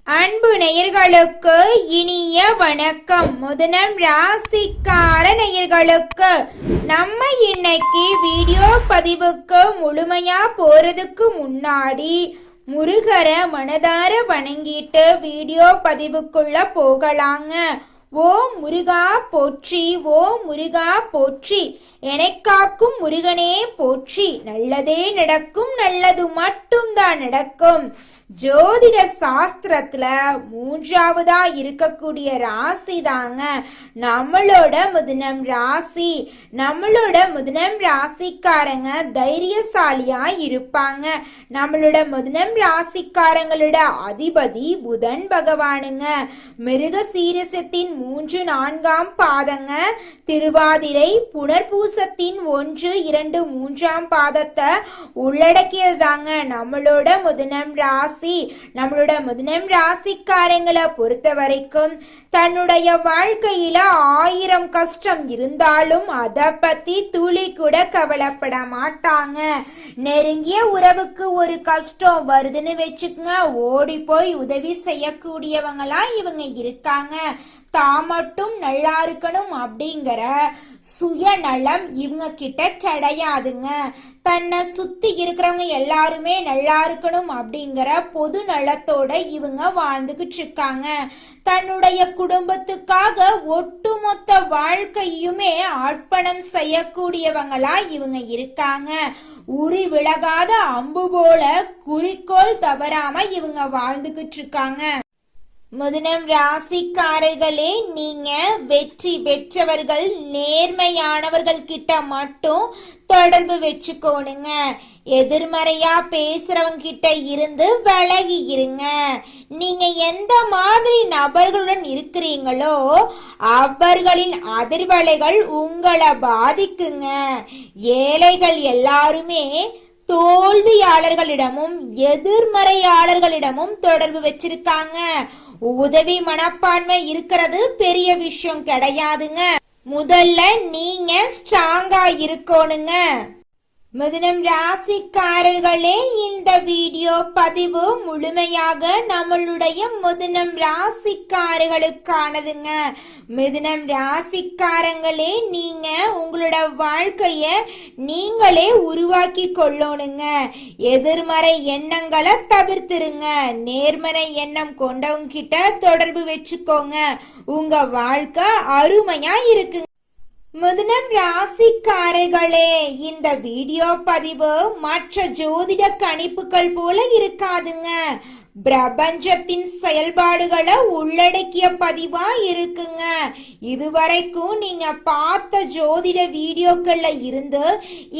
அன்பு நேயர்களுக்கு இனிய வணக்கம். முதனம் ராசிக்கார நேயர்களுக்கு நம்ம இன்னைக்கு வீடியோ பதிவுக்கு முழுமையா போறதுக்கு முன்னாடி முருகர மனதார வணங்கிட்டு வீடியோ பதிவுக்குள்ள போகலாங்க. ஓ முருகா போற்றி, ஓ முருகா போற்றி, எனக்காக்கும் முருகனே போற்றி. நல்லதே நடக்கும், நல்லது மட்டும்தான் நடக்கும். ஜோதிட சாஸ்திரத்துல மூன்றாவதா இருக்கக்கூடிய ராசி தாங்க நம்மளோட மிதுனம் ராசி. நம்மளோட மிதுனம் ராசிக்காரங்க தைரியசாலியா இருப்பாங்க. நம்மளோட மிதுனம் ராசிக்காரங்களோட அதிபதி புதன் பகவானுங்க. மிருக சீரிசத்தின் 3, 4ஆம் பாதங்க. திருவாதிரை புனர்பூசத்தின் 1, 2, 3ஆம் பாதத்தை உள்ளடக்கியதாங்க நம்மளோட மிதுனம் ராசி. நம்மளோட மிதுனம் ராசிக்காரங்களை பொறுத்த வரைக்கும் தன்னுடைய வாழ்க்கையில 1000 கஷ்டம் இருந்தாலும் அதை பத்தி துளி கூட கவலைப்பட மாட்டாங்க. நெருங்கிய உறவுக்கு ஒரு கஷ்டம் வருதுன்னு வச்சுக்கோங்க, ஓடி போய் உதவி செய்யக்கூடியவங்களா இவங்க இருக்காங்க. தான் மட்டும் நல்லா இருக்கணும் அப்படிங்கிற சுயநலம் இவங்க கிட்ட கிடையாதுங்க. தன்னை சுத்தி இருக்கிறவங்க எல்லாருமே நல்லா இருக்கணும் அப்படிங்கிற பொது நலத்தோட இவங்க வாழ்ந்துகிட்டு இருக்காங்க. தன்னுடைய குடும்பத்துக்காக ஒட்டுமொத்த வாழ்க்கையுமே அர்ப்பணம் செய்யக்கூடியவங்களா இவங்க இருக்காங்க. உரி விலகாத அம்பு போல குறிக்கோள் தவறாம இவங்க வாழ்ந்துகிட்டு இருக்காங்க. மிதுனம் ராசிக்காரர்களே, நீங்க வெற்றி பெற்றவர்கள், நேர்மையானவர்கள் கிட்ட மட்டும் தொடர்பு வச்சுக்கோணுங்க. எதிர்மறையா பேசுறவங்க கிட்ட இருந்து விலகி இருங்க. நீங்க எந்த மாதிரி நபர்களுடன் இருக்கிறீங்களோ அவர்களின் அதிர்வலைகள் உங்களை பாதிக்குங்க. ஏழைகள் எல்லாருமே தோல்வியாளர்களிடமும் எதிர்மறையாளர்களிடமும் தொடர்பு வச்சிருக்காங்க. உதவி மனப்பான்மை இருக்கிறது பெரிய விஷயம் கிடையாதுங்க. முதல்ல நீங்க ஸ்ட்ராங்கா இருக்கணுங்க. மிதுனம் ராசிக்காரர்களே, இந்த வீடியோ பதிவு முழுமையாக நம்மளுடைய மிதுனம் ராசிக்காரர்களுக்கானதுங்க. மிதுனம் ராசிக்காரங்களே, நீங்க உங்களோட வாழ்க்கைய நீங்களே உருவாக்கி கொள்ளணுங்க. எதிர்மறை எண்ணங்களை தவிர்த்துருங்க. நேர்மறை எண்ணம் கொண்டவங்க கிட்ட தொடர்பு வச்சுக்கோங்க. உங்க வாழ்க்கை அருமையா இருக்குங்க. மிதுனம் ராசிக்காரர்களே, இந்த வீடியோ பதிவு மற்ற ஜோதிட கணிப்புகள் போல இருக்காதுங்க. பிரபஞ்சத்தின் செயல்பாடுகளை உள்ளடக்கிய பதிவா இருக்குங்க. இதுவரைக்கும் நீங்க பார்த்த ஜோதிட வீடியோக்கள்ல இருந்து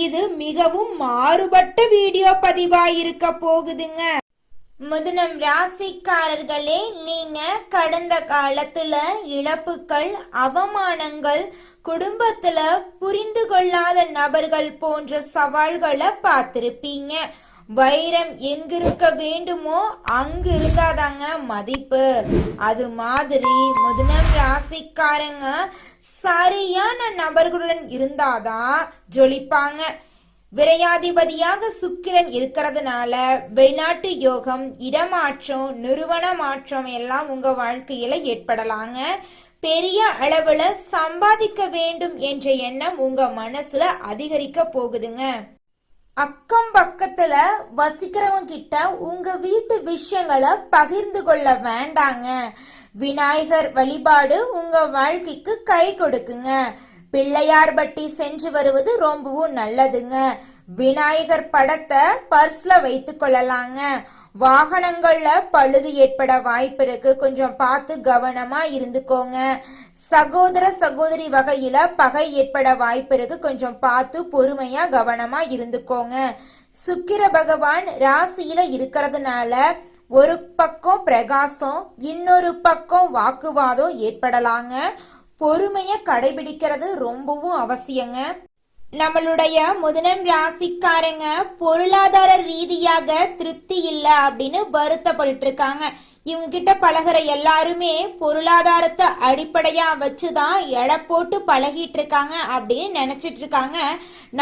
இது மிகவும் மாறுபட்ட வீடியோ பதிவா இருக்க போகுதுங்க. மிதுனம் ராசிக்காரர்களே, நீங்க கடந்த காலத்துல இழப்புகள், அவமானங்கள், குடும்பத்துல புரிந்து கொள்ளாத நபர்கள் போன்ற சவால்களை பார்த்திருப்பீங்க. வைரம் எங்கிருக்க வேண்டுமோ அங்கு இருந்தாதாங்க மதிப்பு. அது மாதிரி மிதுனம் ராசிக்காரங்க சரியான நபர்களுடன் இருந்தாதான் ஜொலிப்பாங்க. விரையாதிபதியாக சுக்கிரன் இருக்கிறதுனால வெளிநாட்டு யோகம், இடமாற்றம், நிறுவன மாற்றம் எல்லாம் உங்க வாழ்க்கையில ஏற்படலாங்க. பெரிய அளவுல சம்பாதிக்க வேண்டும் என்ற எண்ணம் உங்க மனசுல அதிகரிக்க போகுதுங்க. அக்கம் பக்கத்துல வசிக்கிறவங்க கிட்ட உங்க வீட்டு விஷயங்களை பகிர்ந்து கொள்ள வேண்டாங்க. விநாயகர் வழிபாடு உங்க வாழ்க்கைக்கு கை கொடுக்குங்க. பிள்ளையார் பட்டி சென்று வருவது ரொம்பவும் நல்லதுங்க. விநாயகர் படத்தை பர்ஸ்ல வைத்து கொள்ளலாங்க. வாகனங்கள்ல பழுது ஏற்பட வாய்ப்பு இருக்கு, கொஞ்சம் பார்த்து கவனமா இருந்துக்கோங்க. சகோதர சகோதரி வகையில பகை ஏற்பட வாய்ப்பு இருக்கு, கொஞ்சம் பார்த்து பொறுமையா கவனமா இருந்துக்கோங்க. சுக்கிர பகவான் ராசியில இருக்கிறதுனால ஒரு பக்கம் பிரகாசம், இன்னொரு பக்கம் வாக்குவாதம் ஏற்படலாங்க. பொறுமைய கடைபிடிக்கிறது ரொம்பவும் அவசியங்க. நம்மளுடைய மிதுனம் ராசிக்காரங்க பொருளாதார ரீதியாக திருப்தி இல்லை அப்படின்னு வருத்தப்பட்டு இருக்காங்க. இவங்க கிட்ட பழகிற எல்லாருமே பொருளாதாரத்தை அடிப்படையா வச்சுதான் எடை போட்டு பழகிட்டு இருக்காங்க அப்படின்னு நினைச்சிட்டு இருக்காங்க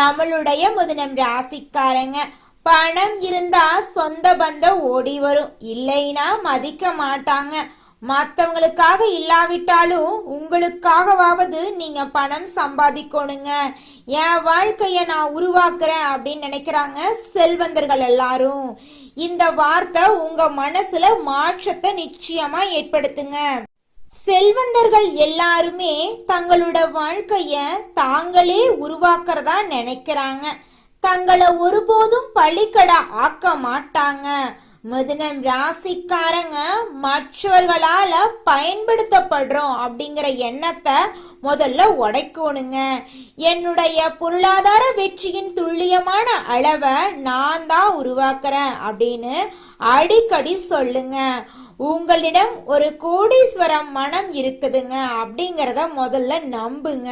நம்மளுடைய மிதுனம் ராசிக்காரங்க. பணம் இருந்தா சொந்த பந்தம் ஓடி வரும், இல்லைன்னா மதிக்க மாட்டாங்க. மற்றவங்களுக்காக இல்லாவிட்டாலும் உங்களுக்காகவாவது நீங்க பணம் சம்பாதிக்கணுங்க. என் வாழ்க்கைய நான் உருவாக்குறேன் அப்படின்னு நினைக்கிறாங்க செல்வந்தர்கள் எல்லாரும். இந்த வார்த்தை உங்க மனசுல மாற்றத்தை நிச்சயமா ஏற்படுத்துங்க. செல்வந்தர்கள் எல்லாருமே தங்களோட வாழ்க்கைய தாங்களே உருவாக்குறதா நினைக்கிறாங்க. தங்களை ஒருபோதும் பழிக்கடா ஆக்க மாட்டாங்க. மிதுனம் ராசிக்காரங்க மற்றவர்களால பயன்படுத்தப்படுறோம் அப்படிங்கிற எண்ணத்தை முதல்ல உடைக்கணுங்க. என்னுடைய பொருளாதார வெற்றியின் துல்லியமான அளவை நான் தான் உருவாக்குறேன் அப்படின்னு அடிக்கடி சொல்லுங்க. உங்களிடம் ஒரு கோடீஸ்வரம் மனம் இருக்குதுங்க அப்படிங்கிறத முதல்ல நம்புங்க.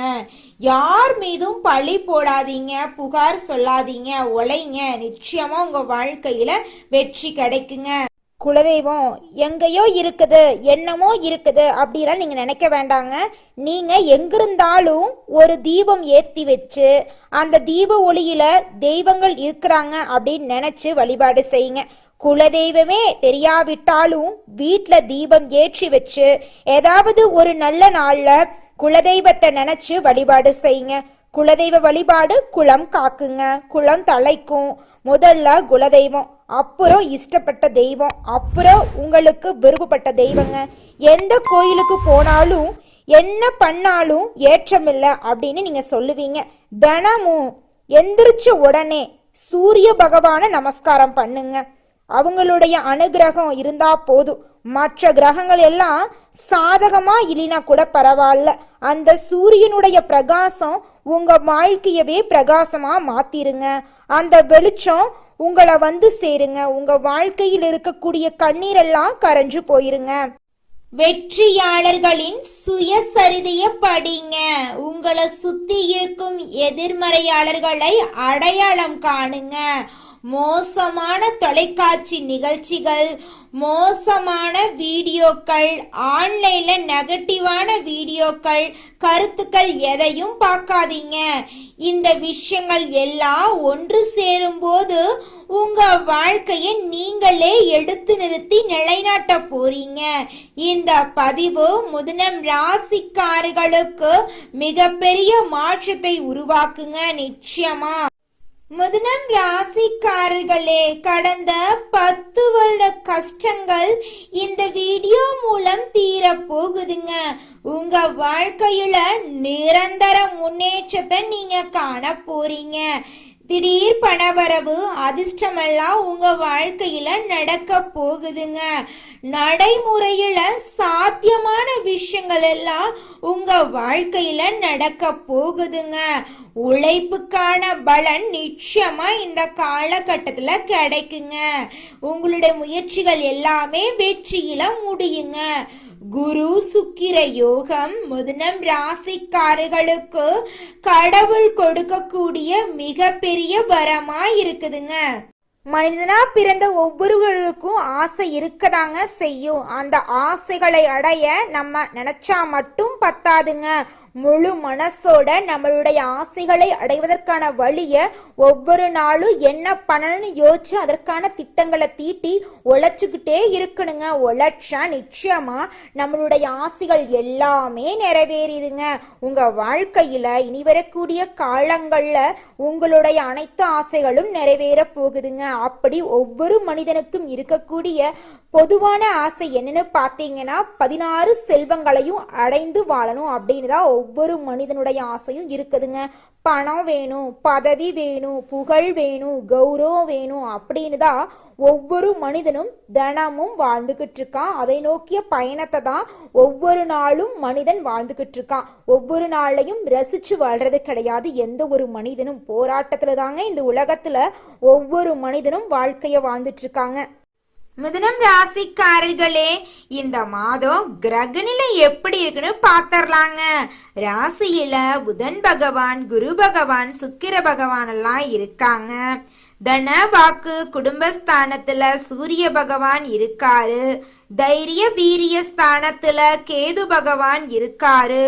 யார் மீதும் பழி போடாதீங்க, புகார் சொல்லாதீங்க, உழைங்க. நிச்சயமா உங்க வாழ்க்கையில வெற்றி கிடைக்குங்க. குலதெய்வம் எங்கேயோ இருக்குது, என்னமோ இருக்குது அப்படிலாம் நீங்க நினைக்க வேண்டாங்க. நீங்க எங்கிருந்தாலும் ஒரு தீபம் ஏத்தி வச்சு அந்த தீப ஒளியில தெய்வங்கள் இருக்கிறாங்க அப்படின்னு நினைச்சு வழிபாடு செய்யுங்க. குலதெய்வமே தெரியாவிட்டாலும் வீட்டுல தீபம் ஏற்றி வச்சு ஏதாவது ஒரு நல்ல நாள்ல குலதெய்வத்தை நினைச்சு வழிபாடு செய்யுங்க. குலதெய்வ வழிபாடு குலம் காக்குங்க, குலம் தலைக்கும். முதல்ல குலதெய்வம், அப்புறம் இஷ்டப்பட்ட தெய்வம், அப்புறம் உங்களுக்கு விருப்பப்பட்ட தெய்வங்க. எந்த கோயிலுக்கு போனாலும் என்ன பண்ணாலும் ஏற்றமில்லை அப்படின்னு நீங்க சொல்லுவீங்க. தினமும் எந்திரிச்ச உடனே சூரிய பகவான நமஸ்காரம் பண்ணுங்க. அவங்களுடைய அனுகிரகம் இருந்தா போதும். மற்ற கிரகங்கள் எல்லாம் சாதகமா இல்லைனா கூட பரவாயில்ல, அந்த சூரியனுடைய பிரகாசம் உங்க வாழ்க்கையவே பிரகாசமா மாத்திருங்க. அந்த வெளிச்சம் உங்களை வந்து சேருங்க. உங்க வாழ்க்கையில் இருக்கக்கூடிய கண்ணீரெல்லாம் கரைஞ்சு போயிருங்க. வெற்றியாளர்களின் சுயசரிதைய படிங்க. உங்களை சுத்தி இருக்கும் எதிர்மறையாளர்களை அடையாளம் காணுங்க. மோசமான தொலைக்காட்சி நிகழ்ச்சிகள், மோசமான வீடியோக்கள், ஆன்லைன்ல நெகட்டிவான வீடியோக்கள், கருத்துக்கள் எதையும் பார்க்காதீங்க. இந்த விஷயங்கள் எல்லாம் ஒன்று சேரும் போது உங்க வாழ்க்கையை நீங்களே எடுத்து நிறுத்தி நிலைநாட்ட போறீங்க. இந்த பதிவு மிதுனம் ராசிக்காரர்களுக்கு மிகப்பெரிய மாற்றத்தை உருவாக்குங்க நிச்சயமா. மிதுனம் ராசிக்காரர்களே, கடந்த 10 வருட கஷ்டங்கள் இந்த வீடியோ மூலம் தீர போகுதுங்க. உங்க வாழ்க்கையில நிரந்தர முன்னேற்றத்தை நீங்க காண போறீங்க. திடீர் பணவரவு, அதிர்ஷ்டமெல்லாம் உங்க வாழ்க்கையில நடக்க போகுதுங்க. நடைமுறையில சாத்தியமான விஷயங்கள் எல்லாம் உங்க வாழ்க்கையில நடக்க போகுதுங்க. உழைப்புக்கான பலன் நிச்சயமா இந்த காலகட்டத்துல கிடைக்குங்க. உங்களுடைய முயற்சிகள் எல்லாமே வெற்றியில முடியுங்க. குரு சுக்கிர யோகம் மிதுனம் ராசிக்காரர்களுக்கு கடவுள் கொடுக்கக்கூடிய மிகப்பெரிய வரமா இருக்குதுங்க. மனிதனா பிறந்த ஒவ்வொருவருக்கும் ஆசை இருக்கதாங்க செய்யும். அந்த ஆசைகளை அடைய நம்ம நினைச்சா மட்டும் பத்தாதுங்க. முழு மனசோட நம்மளுடைய ஆசைகளை அடைவதற்கான வழிய ஒவ்வொரு நாளும் என்ன பண்ணணும்னு யோசிச்சு அதற்கான திட்டங்களை தீட்டி உழைச்சுக்கிட்டே இருக்கணுங்க. உழைச்சா நிச்சயமா நம்மளுடைய ஆசைகள் எல்லாமே நிறைவேறிடுங்க. உங்க வாழ்க்கையில இனி வரக்கூடிய காலங்கள்ல உங்களுடைய அனைத்து ஆசைகளும் நிறைவேற போகுதுங்க. அப்படி ஒவ்வொரு மனிதனுக்கும் இருக்கக்கூடிய பொதுவான ஆசை என்னன்னு பார்த்தீங்கன்னா 16 செல்வங்களையும் அடைந்து வாழணும் அப்படின்னு தான் ஒவ்வொரு மனிதனுடைய ஆசையும் இருக்குதுங்க. பணம் வேணும், பதவி வேணும், புகழ் வேணும், கௌரவம் வேணும் அப்படின்னு தான் ஒவ்வொரு மனிதனும் தினமும் வாழ்ந்துகிட்டு இருக்கான். அதை நோக்கிய பயணத்தை தான் ஒவ்வொரு நாளும் மனிதன் வாழ்ந்துகிட்டு இருக்கான். ஒவ்வொரு நாளையும் ரசிச்சு வாழ்றது கிடையாது. எந்த ஒரு மனிதனும் போராட்டத்துல தாங்க இந்த உலகத்துல ஒவ்வொரு மனிதனும் வாழ்க்கைய வாழ்ந்துட்டு இருக்காங்க. மிதுனம் ராசிக்காரர்களே, இந்த மாதம் கிரகநிலை எப்படி இருக்குன்னு பாத்தரலாங்க. ராசியில புதன் பகவான், குரு பகவான், சுக்கிர பகவான் எல்லாம் இருக்காங்க. தன வாக்கு குடும்பஸ்தானத்துல சூரிய பகவான் இருக்காரு. தைரிய வீரிய ஸ்தானத்துல கேது பகவான் இருக்காரு.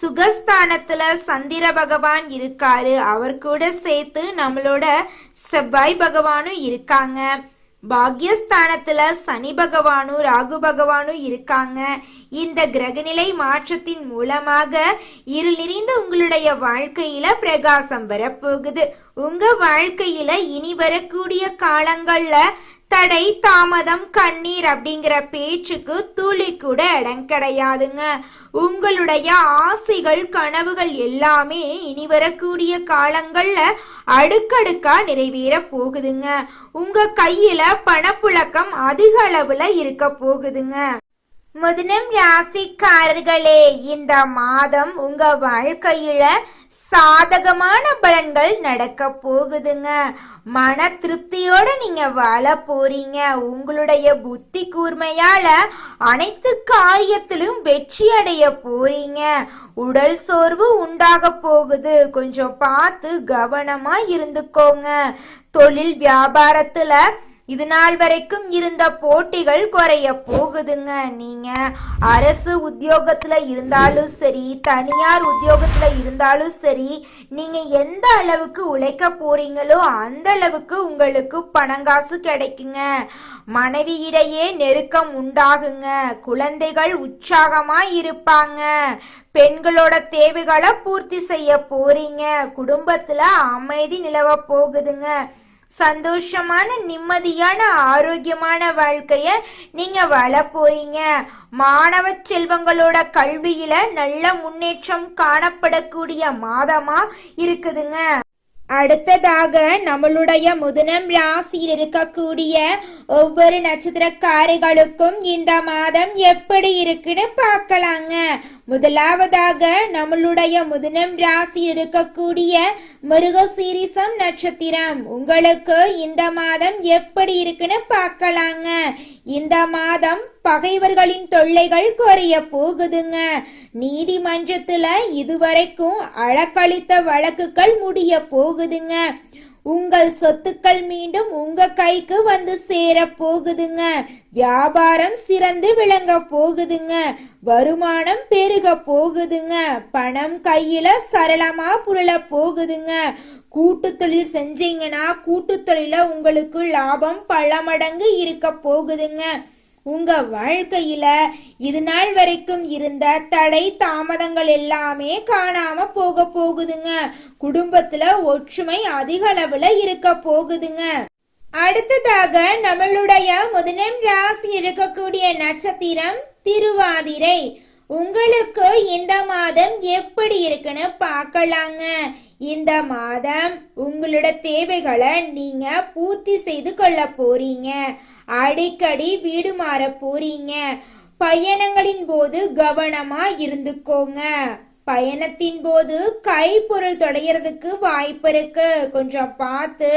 சுகஸ்தானத்துல சந்திர பகவான் இருக்காரு. அவர் கூட சேர்த்து நம்மளோட செவ்வாய் பகவானும் இருக்காங்க. பாக்யஸ்தானத்துல சனி பகவானும் ராகு பகவானும் இருக்காங்க. இந்த கிரகநிலை மாற்றத்தின் மூலமாக இருள் நிறைந்த உங்களுடைய வாழ்க்கையில பிரகாசம் வரப்போகுது. உங்க வாழ்க்கையில இனி வரக்கூடிய காலங்கள்ல தடை, தாமதம், கண்ணீர் அப்படிங்கிற பேச்சுக்கு துளி கூட இடம் கிடையாதுங்க. உங்களுடைய ஆசைகள், கனவுகள் எல்லாமே இனி வரக்கூடிய காலங்கள்ல அடுக்கடுக்கா நிறைவேற போகுதுங்க. உங்க கையில பணப்புழக்கம் அதிக அளவுல இருக்க போகுதுங்க. மிதுனம் ராசிக்காரர்களே, இந்த மாதம் உங்க வாழ்க்கையில சாதகமான பலன்கள் நடக்க போகுதுங்க. மன திருப்தியோட நீங்க வாழ போறீங்க. உங்களுடைய புத்தி கூர்மையால அனைத்து காரியத்திலும் வெற்றி அடைய போறீங்க. உடல் சோர்வு உண்டாக போகுது, கொஞ்சம் பார்த்து கவனமா இருந்துக்கோங்க. தொழில் வியாபாரத்துல இது நாள் வரைக்கும் இருந்த போட்டிகள் குறைய போகுதுங்க. நீங்க அரசு உத்தியோகத்துல இருந்தாலும் சரி, தனியார் உத்தியோகத்துல இருந்தாலும் சரி, நீங்க எந்த அளவுக்கு உழைக்க போறீங்களோ அந்த அளவுக்கு உங்களுக்கு பணங்காசு கிடைக்குங்க. மனைவியிடையே நெருக்கம் உண்டாகுங்க. குழந்தைகள் உற்சாகமா இருப்பாங்க. பெண்களோட தேவைகளை பூர்த்தி செய்ய போறீங்க. குடும்பத்துல அமைதி நிலவ போகுதுங்க. சந்தோஷமான, நிம்மதியான, ஆரோக்கியமான வாழ்க்கைய நீங்க வாழ போறீங்க. மாணவ செல்வங்களோட கல்வியில நல்ல முன்னேற்றம் காணப்படக்கூடிய மாதமா இருக்குதுங்க. அடுத்ததாக நம்மளுடைய மிதுனம் ராசியில் இருக்கக்கூடிய ஒவ்வொரு நட்சத்திரக்காரர்களுக்கும் இந்த மாதம் எப்படி இருக்குன்னு பார்க்கலாங்க. முதலாவதாக நம்மளுடைய மிதுனம் ராசியில் இருக்கக்கூடிய மிருகசீரிசம் நட்சத்திரம், உங்களுக்கு இந்த மாதம் எப்படி இருக்குன்னு பார்க்கலாங்க. இந்த மாதம் பகைவர்களின் தொல்லைகள் குறைய போகுதுங்க. நீதிமன்றத்துல இதுவரைக்கும் அழக்களித்த வழக்குகள் முடிய போகுதுங்க. உங்கள் சொத்துக்கள் மீண்டும் உங்க கைக்கு வந்து சேர போகுதுங்க. வியாபாரம் சிறந்து விளங்க போகுதுங்க. வருமானம் பெருக போகுதுங்க. பணம் கையில சரளமா புரள போகுதுங்க. கூட்டு தொழில் செஞ்சீங்கன்னா கூட்டு தொழில உங்களுக்கு லாபம் பல மடங்கு இருக்க போகுதுங்க. உங்க வாழ்க்கையில இது நாள் வரைக்கும் இருந்த தடை, தாமதங்கள் எல்லாமே காணாம போக போகுதுங்க. குடும்பத்துல ஒற்றுமை அதிக அளவுல இருக்க போகுதுங்க. அடுத்ததாக நம்மளுடைய மிதுனம் ராசி இருக்கக்கூடிய நட்சத்திரம் திருவாதிரை, உங்களுக்கு இந்த மாதம் எப்படி இருக்குன்னு பார்க்கலாங்க. இந்த மாதம் உங்களோட தேவைகளை நீங்க பூர்த்தி செய்து கொள்ள போறீங்க. அடிக்கடி வீடு மாற போறீங்க. பயணங்களின் போது கவனமா இருந்துக்கோங்க. பயணத்தின் போது கைப்பொருள் தொடைகிறதுக்கு வாய்ப்பு இருக்கு. கொஞ்சம் பார்த்து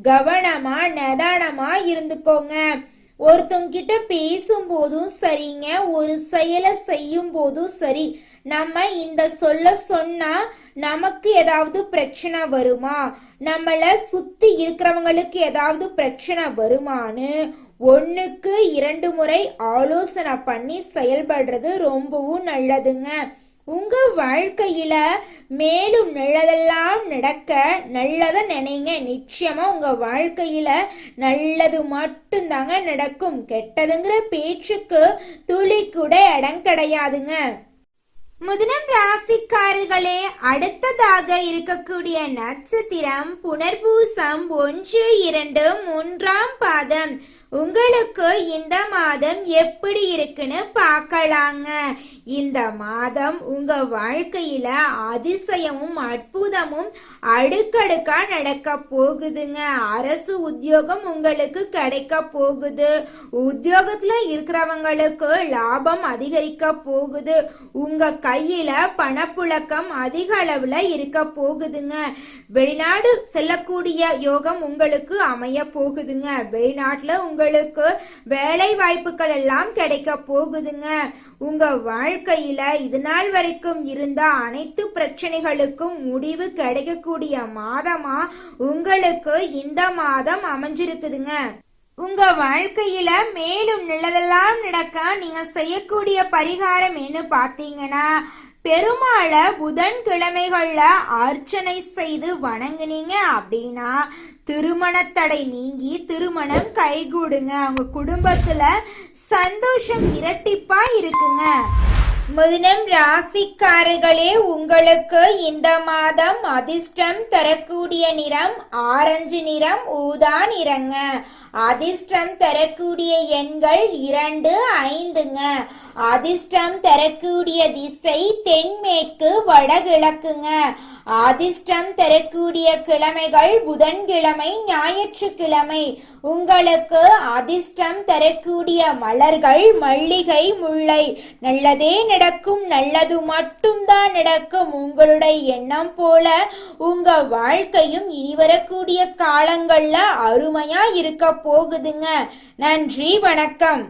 கவனமா நிதானமா இருந்துக்கோங்க. ஒருத்தங்கிட்ட பேசும் போதும் சரிங்க, ஒரு செயலை செய்யும் போதும் சரி, நம்ம இந்த சொல்ல சொன்னா நமக்கு ஏதாவது பிரச்சனை வருமா, நம்மள சுத்தி இருக்கிறவங்களுக்கு ஏதாவது பிரச்சனை வருமானு 1க்கு 2 முறை ஆலோசனை பண்ணி செயல்படுறது ரொம்பவும் நல்லதுங்க. உங்க வாழ்க்கையில மேலும் நல்லதெல்லாம் நடக்க நல்லத நினைங்க. நிச்சயமா உங்க வாழ்க்கையில நல்லது மட்டும்தாங்க நடக்கும். கெட்டதுங்கிற பேச்சுக்கு துளி கூட இடம் கிடையாதுங்க. மிதுனம் ராசிக்காரர்களே, அடுத்ததாக இருக்கக்கூடிய நட்சத்திரம் புனர்பூசம் 1, 2, 3ஆம் பாதம், உங்களுக்கு இந்த மாதம் எப்படி இருக்குன்னு பார்க்கலாங்க. இந்த மாதம் உங்க வாழ்க்கையில அதிசயமும் அற்புதமும் அடுக்கடுக்கா நடக்க போகுதுங்க. அரசு உத்தியோகம் உங்களுக்கு கிடைக்க போகுது. உத்தியோகத்துல இருக்கிறவங்களுக்கு லாபம் அதிகரிக்க போகுது. உங்க கையில பணப்புழக்கம் அதிக அளவுல இருக்க போகுதுங்க. வெளிநாடு செல்லக்கூடிய யோகம் உங்களுக்கு அமைய போகுதுங்க. வெளிநாட்டுல உங்களுக்கு வேலை வாய்ப்புகள் எல்லாம் கிடைக்க போகுதுங்க. உங்க வாழ்க்கையில இது நாள் வரைக்கும் இருந்த அனைத்து பிரச்சனைகளுக்கும் முடிவு கிடைக்கக்கூடிய மாதமா உங்களுக்கு இந்த மாதம் அமைஞ்சிருக்குதுங்க. உங்க வாழ்க்கையில மேலும் நல்லதெல்லாம் நடக்க நீங்க செய்யக்கூடிய பரிகாரம் என்ன பாத்தீங்கன்னா, பெருமாளை புதன்கிழமைகள்ல அர்ச்சனை செய்து வணங்குனீங்க அப்படின்னா திருமணத்தடை நீங்கி திருமணம் கைகூடுங்க. உங்க குடும்பத்துல சந்தோஷம் இரட்டிப்பா இருக்குங்க. மிதுனம் ராசிக்காரர்களே, உங்களுக்கு இந்த மாதம் அதிர்ஷ்டம் தரக்கூடிய நிறம் ஆரஞ்சு நிறம், ஊதா நிறங்க. அதிர்ஷ்டம் தரக்கூடிய எண்கள் 2, 5ங்க. அதிர்ஷ்டம் தரக்கூடிய திசை தென்மேற்கு வடகிழக்குங்க. அதிர்ஷ்டம் தரக்கூடிய கிழமைகள் புதன்கிழமை, ஞாயிற்றுக்கிழமை. உங்களுக்கு அதிர்ஷ்டம் தரக்கூடிய மலர்கள் மல்லிகை, முல்லை. நல்லதே நடக்கும், நல்லது மட்டும்தான் நடக்கும். உங்களுடைய எண்ணம் போல உங்க வாழ்க்கையும் இனி வரக்கூடிய காலங்கள்ல அருமையா இருக்க போகுதுங்க. நன்றி, வணக்கம்.